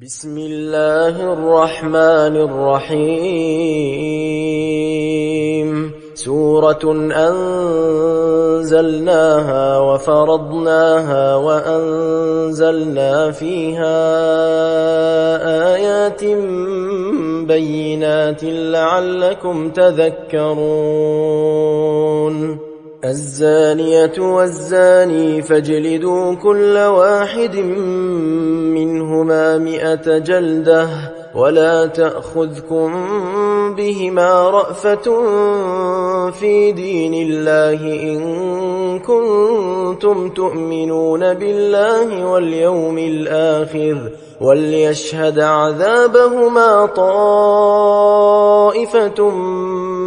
بسم الله الرحمن الرحيم سورة أنزلناها وفرضناها وأنزلنا فيها آيات بينات لعلكم تذكرون الزانية والزاني فاجلدوا كل واحد منهما 100 جلدة ولا تأخذكم بهما رأفة في دين الله إن كنتم تؤمنون بالله واليوم الآخر وليشهد عذابهما طائفة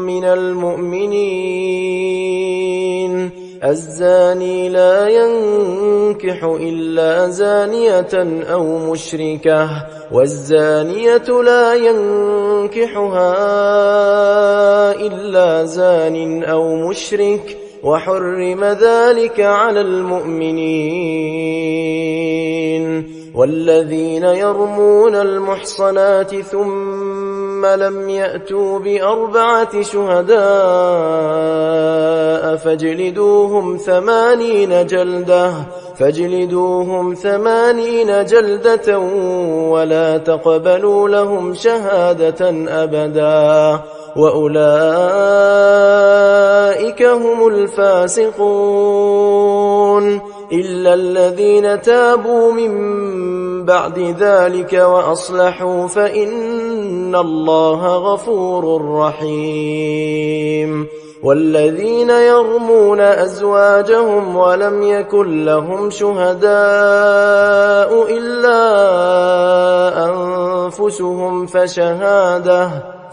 من المؤمنين الزاني لا ينكح إلا زانية أو مشركة والزانية لا ينكحها إلا زان أو مشرك وحرم ذلك على المؤمنين والذين يرمون المحصنات ثم لم يأتوا ب4 شهداء فاجلدوهم 80 جلدة ولا تقبلوا لهم شهادة أبدا وأولئك هم الفاسقون إلا الذين تابوا من بعد ذلك وأصلحوا فإن الله غفور رحيم والذين يرمون أزواجهم ولم يكن لهم شهداء إلا أنفسهم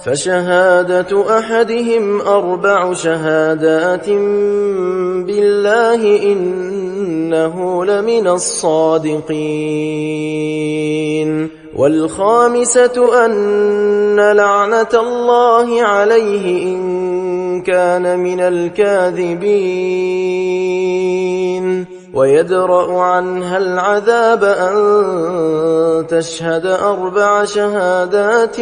فشهادة أحدهم 4 شهادات بالله إنه لمن الصادقين والخامسة أن لعنة الله عليه إن كان من الكاذبين ويدرأ عنها العذاب أن تشهد 4 شهادات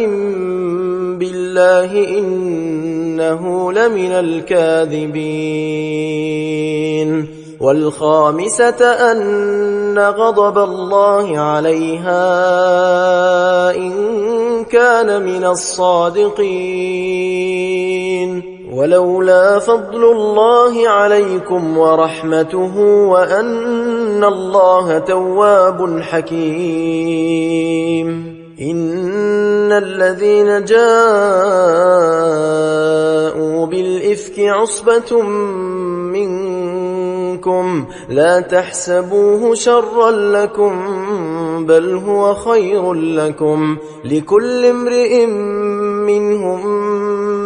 بالله إنه لمن الكاذبين والخامسة أن غضب الله عليها إن كان من الصادقين ولولا فضل الله عليكم ورحمته وأن الله تواب حكيم إن الذين جاءوا بالإفك عصبة منكم لا تحسبوه شرا لكم بل هو خير لكم لكل امرئ منهم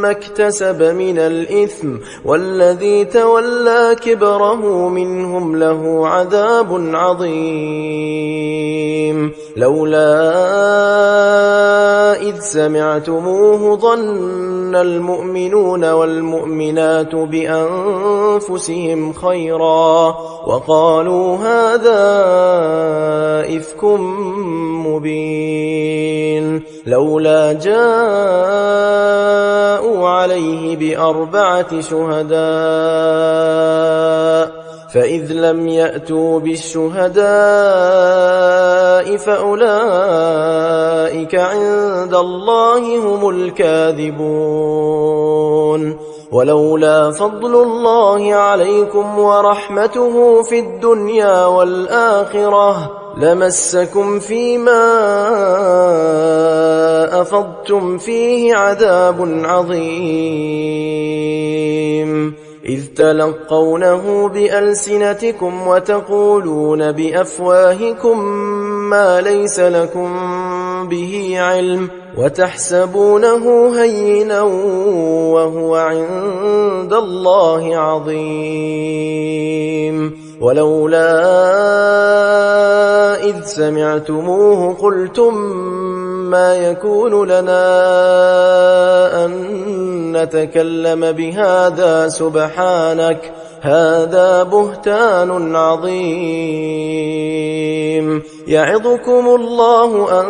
ما اكتسب من الإثم والذي تولى كبره منهم له عذاب عظيم لولا إذ سمعتموه ظن المؤمنون والمؤمنات بأنفسهم خيرا وقالوا هذا إفك مبين لولا جاءوا عليه ب4 شهداء فإذ لم يأتوا بالشهداء فأولئك عند الله هم الكاذبون ولولا فضل الله عليكم ورحمته في الدنيا والآخرة لمسكم فيما أفضتم فيه عذاب عظيم إذ تلقونه بألسنتكم وتقولون بأفواهكم ما ليس لكم به علم وتحسبونه هينا وهو عند الله عظيم ولولا إذ سمعتموه قلتم ما يكون لنا أن نتكلم بهذا سبحانك هذا بهتان عظيم. يعظكم الله أن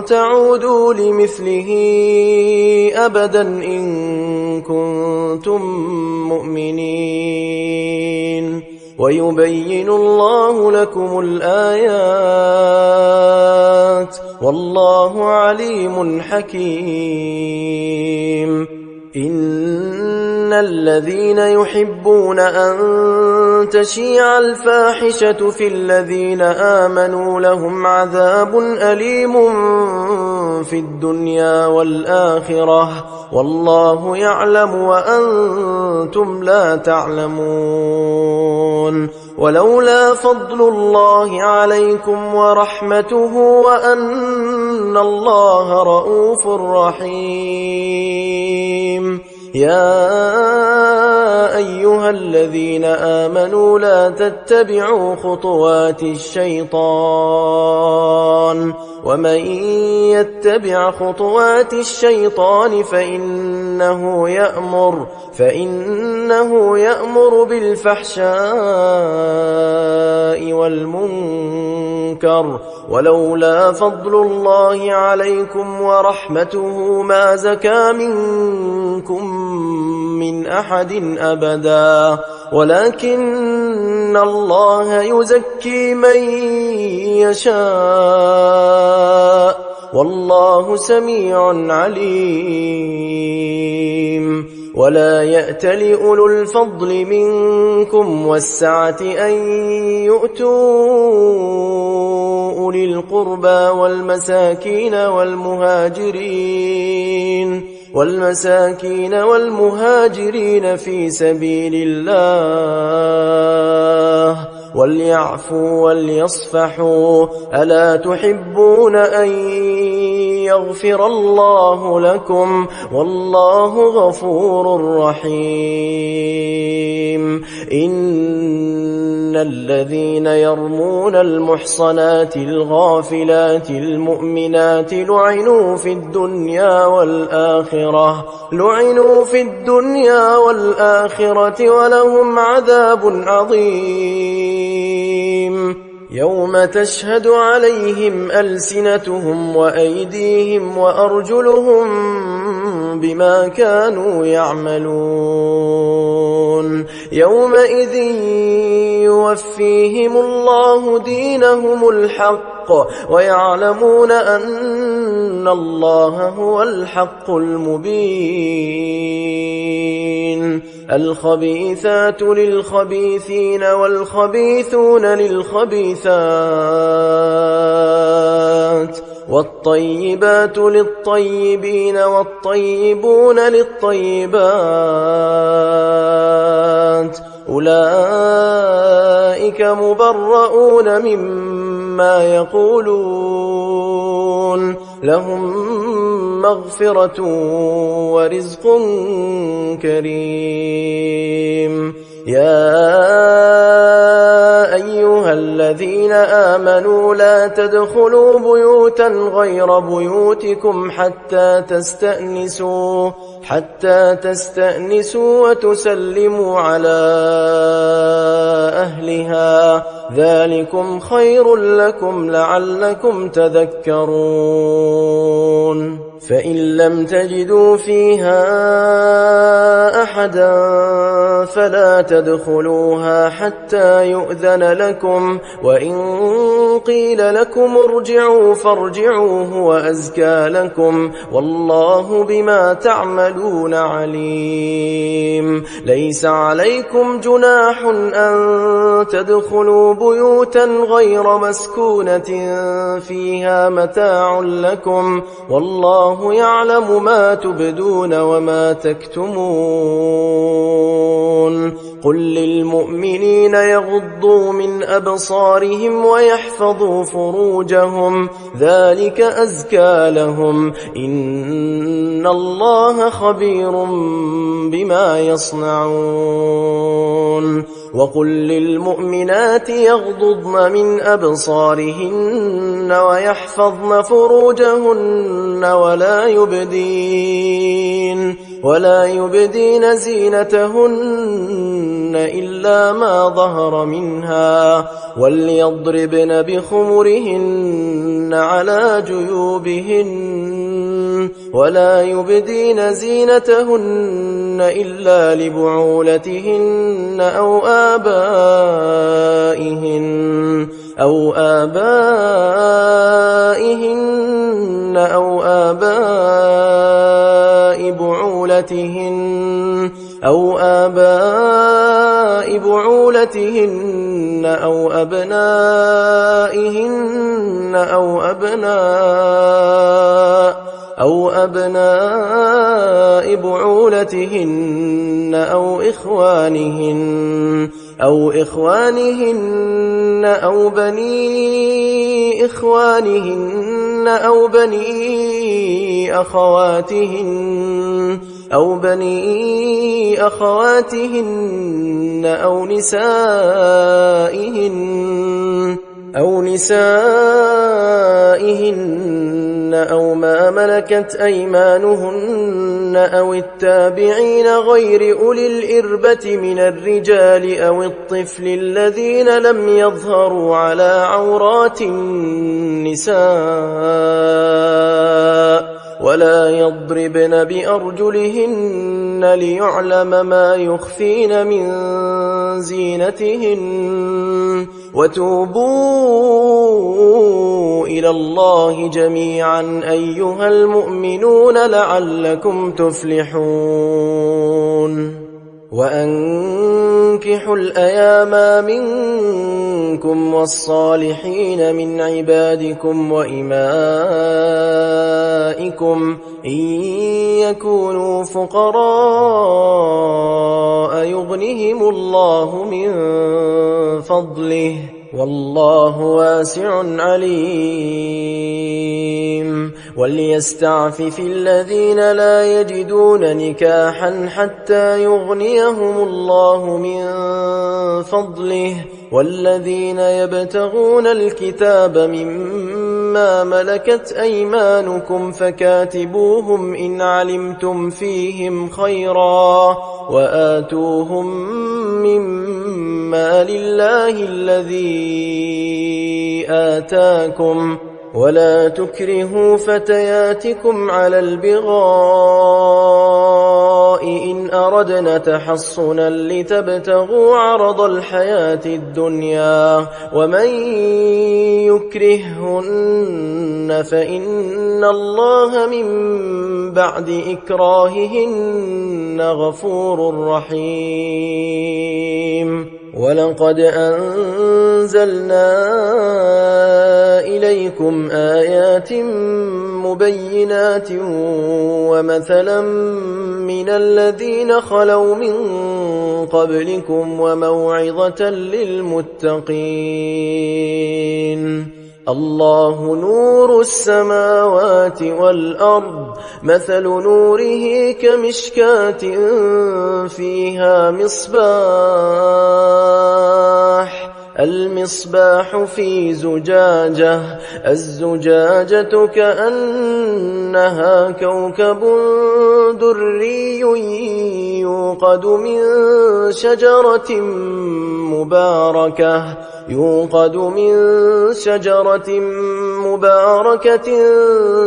تعودوا لمثله أبدا إن كنتم مؤمنين. ويبين الله لكم الآيات والله عليم حكيم. إن الذين يحبون أن تشيع الفاحشة في الذين آمنوا لهم عذاب أليم في الدنيا والآخرة والله يعلم وأنتم لا تعلمون. ولولا فضل الله عليكم ورحمته وأن الله رؤوف رحيم. يا أيها الذين آمنوا لا تتبعوا خطوات الشيطان ومن يتبع خطوات الشيطان فإنه يأمر بالفحشاء والمنكر. ولولا فضل الله عليكم ورحمته ما زكى منكم من أحد أبدا ولكن الله يزكي من يشاء والله سميع عليم. ولا يأتل أولو الفضل منكم والسعة أن يؤتوا أولي القربى والمساكين والمهاجرين في سبيل الله وليعفوا وليصفحوا ألا تحبون أن يغفر الله لكم والله غفور رحيم. إن الذين يرمون المحصنات الغافلات المؤمنات لعنوا في الدنيا والآخرة ولهم عذاب عظيم. يوم تشهد عليهم ألسنتهم وأيديهم وأرجلهم بما كانوا يعملون. يومئذ يوفيهم الله دينهم الحق ويعلمون أن الله هو الحق المبين. الخبيثات للخبيثين والخبيثون للخبيثات والطيبات للطيبين والطيبون للطيبات أولئك مبرؤون مما يقولون لهم مغفرة ورزق كريم. يا أيها الذين آمنوا لا تدخلوا بيوتا غير بيوتكم حتى تستأنسوا وتسلموا على أهلها ذلكم خير لكم لعلكم تذكرون. فإن لم تجدوا فيها أحدا فلا تدخلوها حتى يؤذن لكم وإن قيل لكم ارجعوا فارجعوا هو أزكى لكم والله بما تعملون عليم. ليس عليكم جناح أن تدخلوا بيوتا غير مسكونة فيها متاع لكم والله يعلم ما تبدون وما تكتمون. قل للمؤمنين يغضوا من أبصارهم ويحفظوا فروجهم ذلك أزكى لهم إن الله خبير بما يصنعون. وقل للمؤمنات يغضضن من أبصارهن ويحفظن فروجهن ولا يبدين زينتهن إلا ما ظهر منها وليضربن بخمرهن على جيوبهن ولا يبدين زينتهن إلا لبعولتهن أو آبائهن أو آباء بعولتهن أو أبنائهن أو أبناء بعولتهن أو إخوانهن أو بني إخوانهن أو بني أخواتهن أو نسائهن أو ما ملكت أيمانهن أو التابعين غير أولي الإربة من الرجال أو الطفل الذين لم يظهروا على عورات النساء ولا يضربن بأرجلهن ليعلم ما يخفين من زينتهن وتوبوا إلى الله جميعا أيها المؤمنون لعلكم تفلحون وأنكحوا الأيام منكم والصالحين من عبادكم وإمائكم إن يكونوا فقراء يغنهم الله من فضله والله واسع عليم وليستعفف الذين لا يجدون نكاحا حتى يغنيهم الله من فضله والذين يبتغون الكتاب مما ملكت أيمانكم فكاتبوهم إن علمتم فيهم خيرا وآتوهم مما لله الذي آتاكم ولا تكرهوا فتياتكم على البغاء إن أردنا تحصنا لتبتغوا عرض الحياة الدنيا ومن يكرههن فإن الله من بعد إكراههن غفور رحيم ولقد أنزلنا إليكم آيات مبينات ومثلا من الذين خلوا من قبلكم وموعظة للمتقين الله نور السماوات والأرض مثل نوره كمشكاة فيها المصباح في زجاجة الزجاجة كأنها كوكب دري يوقد من شجرة مباركة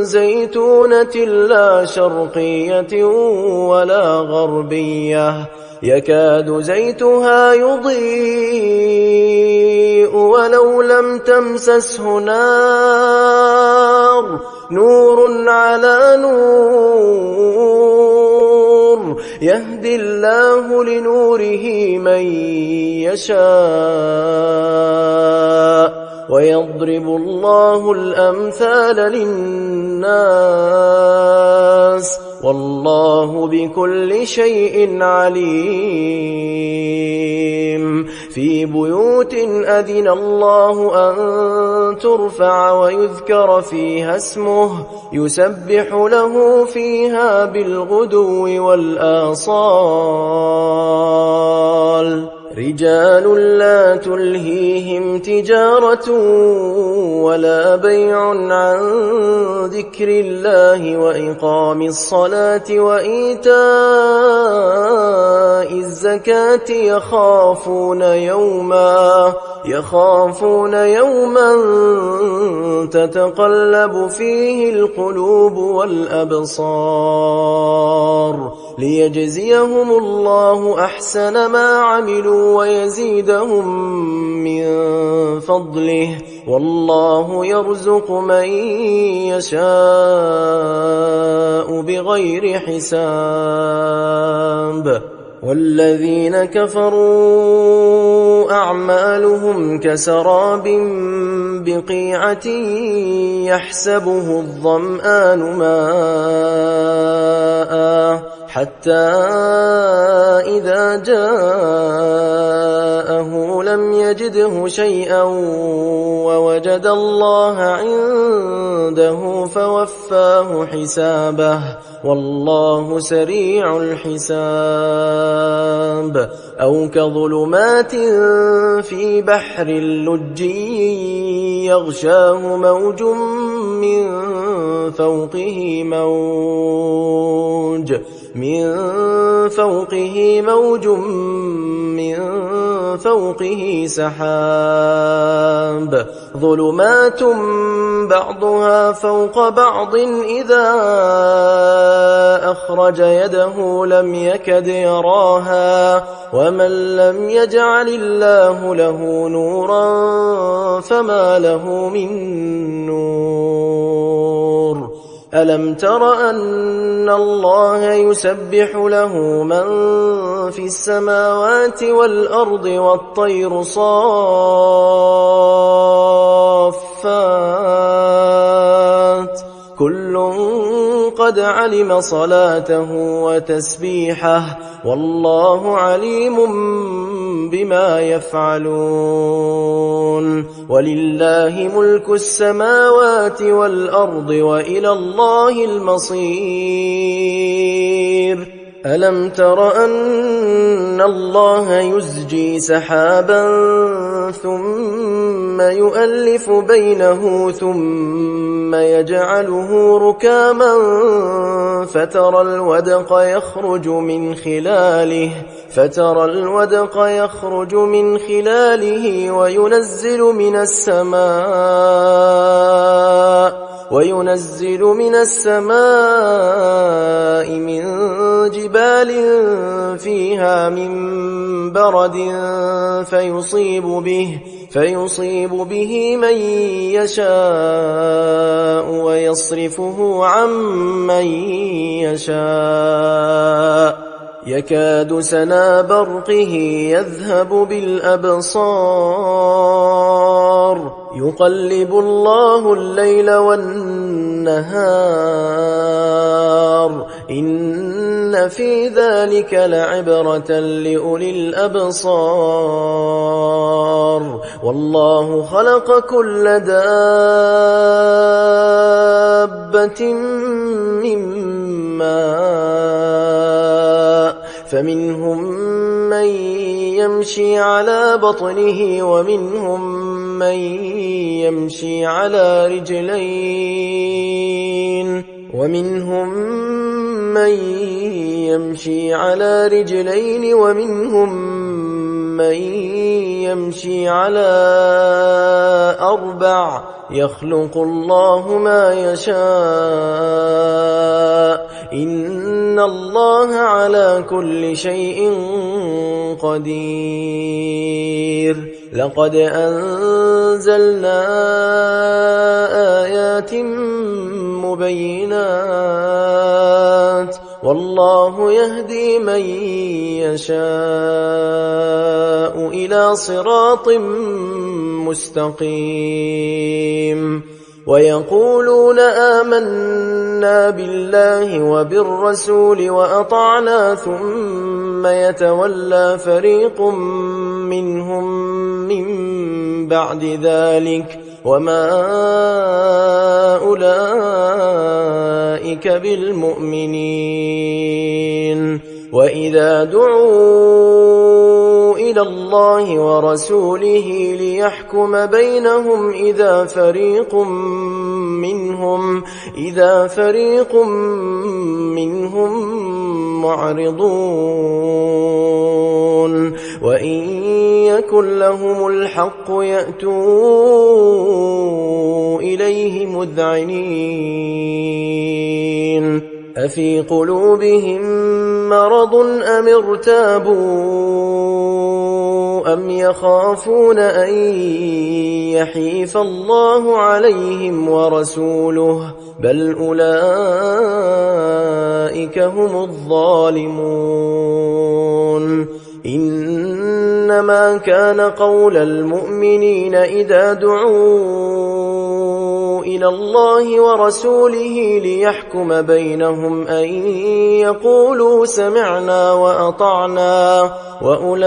زيتونة لا شرقية ولا غربية يكاد زيتها يضيء ولو لم تمسسه نار نور على نور يهدي الله لنوره من يشاء ويضرب الله الأمثال للناس والله بكل شيء عليم في بيوت أذن الله أن ترفع ويذكر فيها اسمه يسبح له فيها بالغدو والآصال رجال لا تلهيهم تجارة ولا بيع عن ذكر الله وإقام الصلاة وإيتاء الزكاة يخافون يوما تتقلب فيه القلوب والأبصار ليجزيهم الله أحسن ما عملوا ويزيدهم من فضله والله يرزق من يشاء بغير حساب. والذين كفروا أعمالهم كسراب بقيعة يحسبه الظمآن ماء حتى إذا جاءه لم يجده شيئا ووجد الله عنده فوفاه حسابه والله سريع الحساب. أو كظلمات في بحر لجي يغشاه موج من فوقه سحاب ظلمات بعضها فوق بعض إذا أخرج يده لم يكد يراها ومن لم يجعل الله له نورا فما له من نور. ألم تر أن الله يسبح له من في السماوات والأرض والطير صافات كل قد علم صلاته وتسبيحه والله عليم بما يفعلون. ولله ملك السماوات والأرض وإلى الله المصير. ألم تر أن الله يزجي سحابا ثم يؤلف بينه ثم يجعله ركاما فترى الودق يخرج من خلاله وينزل من السماء من جبال فيها من برد فيصيب به من يشاء ويصرفه عن من يشاء يكاد سنا برقه يذهب بالأبصار يقلب الله الليل والنهار إن في ذلك لعبرة لأولي الأبصار. والله خلق كل دابة من ماء فمنهم من يمشي على بطنه ومنهم من يمشي على رجلين ومنهم من يمشي على أربع يخلق الله ما يشاء إن الله على كل شيء قدير. لقد أنزلنا آيات مبينات والله يهدي من يشاء إلى صراط مستقيم. ويقولون آمنا بالله وبالرسول وأطعنا ثم يتولى فريق منهم من بعد ذلك وما أولئك بالمؤمنين. وإذا دعوا إلى إلى الله ورسوله ليحكم بينهم إذا فريق منهم معرضون وإن يكن لهم الحق يأتوا إليه مذعنين أفي قلوبهم مرض أم ارتابوا أم يخافون أن يحيف الله عليهم ورسوله بل أولئك هم الظالمون إنما كان قول المؤمنين إذا دعوا إلى الله ورسوله ليحكم بينهم أن يقولوا سمعنا وأطعنا وأولئك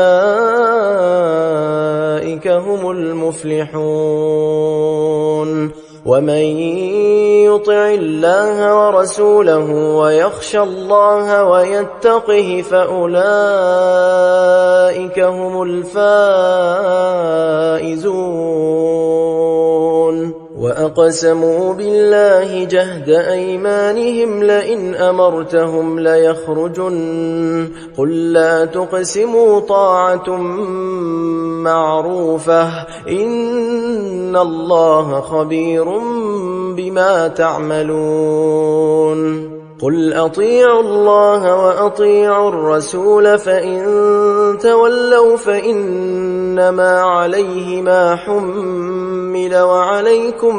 هم المفلحون ومن يطع الله ورسوله ويخشى الله ويتقه فأولئك هم الفائزون وأقسموا بالله جهد أيمانهم لئن أمرتهم ليخرجن قل لا تقسموا طاعة معروفة إن الله خبير بما تعملون قل أطيعوا الله وأطيعوا الرسول فإن تولوا فإنما عليه ما حمل وعليكم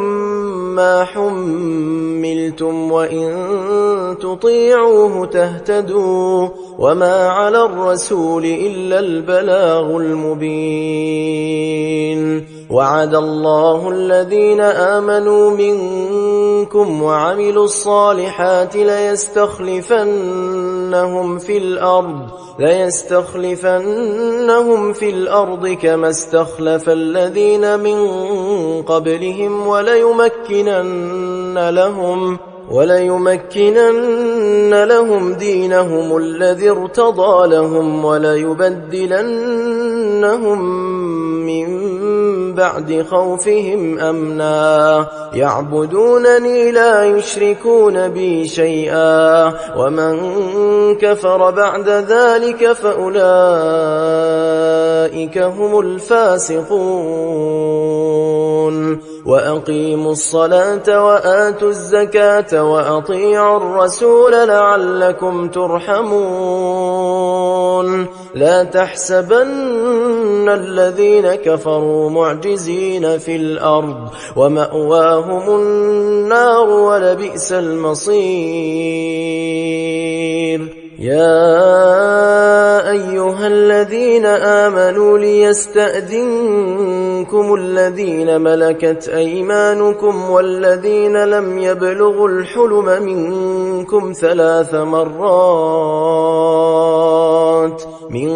ما حملتم وإن تطيعوه تهتدوا وما على الرسول إلا البلاغ المبين وعد الله الذين آمنوا منكم وعملوا الصالحات ليستخلفنهم في الأرض كما استخلف الذين من قبلهم وليمكنن لهم دينهم الذي ارتضى لهم وليبدلنهم من بعد خوفهم أمنا يعبدونني لا يشركون بي شيئا ومن كفر بعد ذلك فأولئك هم الفاسقون وأقيموا الصلاة وآتوا الزكاة وأطيعوا الرسول لعلكم ترحمون لا تحسبن الذين كفروا معجزين في الأرض ومأواهم النار ولبئس المصير يا أيها الذين آمنوا ليستأذنكم الذين ملكت أيمانكم والذين لم يبلغوا الحلم منكم 3 مرات من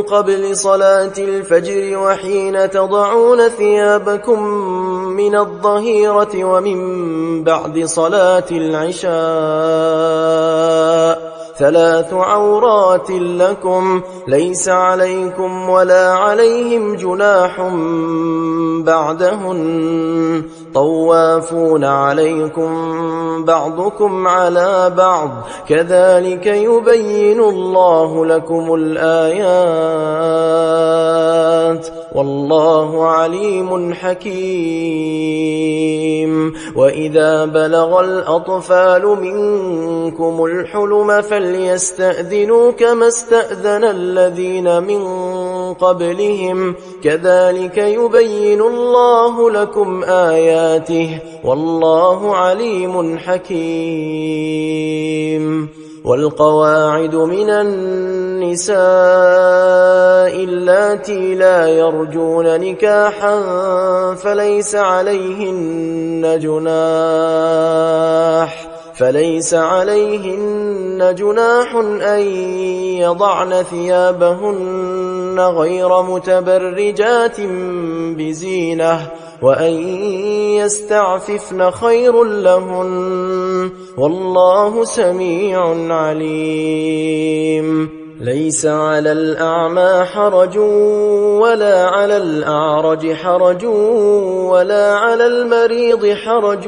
قبل صلاة الفجر وحين تضعون ثيابكم من الظهيرة ومن بعد صلاة العشاء 3 عورات لكم ليس عليكم ولا عليهم جناح بعدهن طوافون عليكم بعضكم على بعض كذلك يبين الله لكم الآيات والله عليم حكيم وإذا بلغ الأطفال منكم الحلم فليستأذنوا كما استأذن الذين من قبلهم كذلك يبين الله لكم آياته والله عليم حكيم والقواعد من النساء اللاتي لا يرجون نكاحا فليس عليهن جناح أن يضعن ثيابهن غير متبرجات بزينة وأن يستعففن خير لهن والله سميع عليم ليس على الأعمى حرج ولا على الأعرج حرج ولا على المريض حرج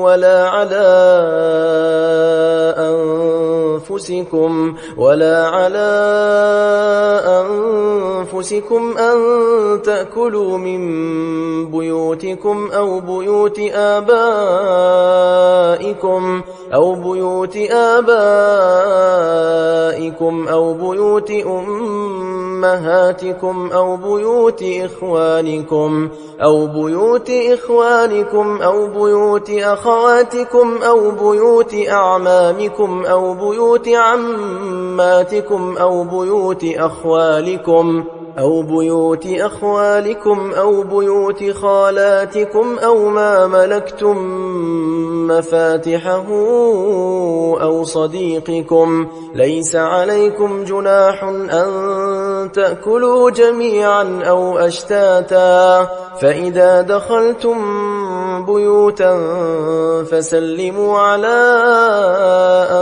ولا على أنفسكم أن تأكلوا من بيوتكم أو بيوت آبائكم أو بيوت أمهاتكم أو بيوت إخوانكم أو بيوت أخواتكم أو بيوت أعمامكم أو بيوت عماتكم أو بيوت أخوالكم أو بيوت خالاتكم أو ما ملكتم مفاتحه أو صديقكم. ليس عليكم جناح أن تأكلوا جميعا أو أشتاتا، فإذا دخلتم بيوتا فسلموا على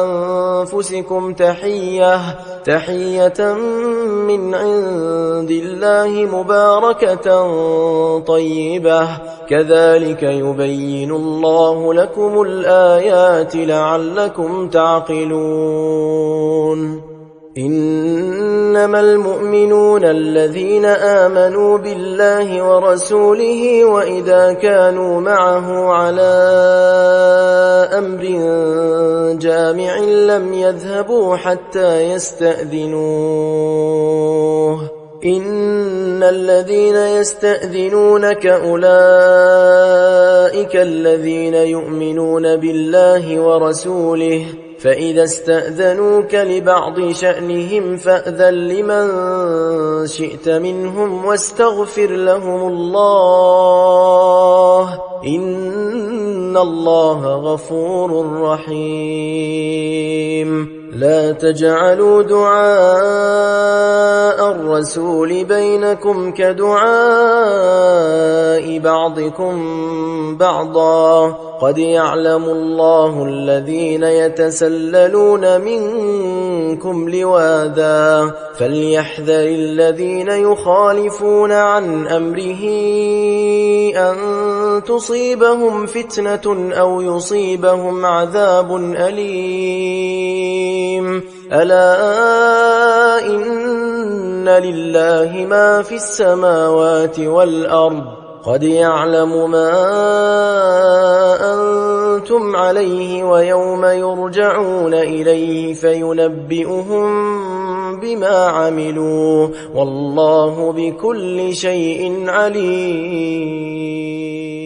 أنفسكم تحية من عند الله مباركة طيبة، كذلك يبين الله لكم الآيات لعلكم تعقلون. إنما المؤمنون الذين آمنوا بالله ورسوله وإذا كانوا معه على أمر جامع لم يذهبوا حتى يستأذنوه. إن الذين يستأذنونك أولئك الذين يؤمنون بالله ورسوله، فإذا استأذنوك لبعض شأنهم فأذن لمن شئت منهم واستغفر لهم الله، إن الله غفور رحيم. لا تجعلوا دعاء الرسول بينكم كدعاء بعضكم بعضا، قد يعلم الله الذين يتسللون منكم لواذا، فليحذر الذين يخالفون عن أمره أن تصيبهم فتنة أو يصيبهم عذاب أليم. ألا إن لله ما في السماوات والأرض، قد يعلم ما أنتم عليه ويوم يرجعون إليه فينبئهم بما عملوا، والله بكل شيء عليم.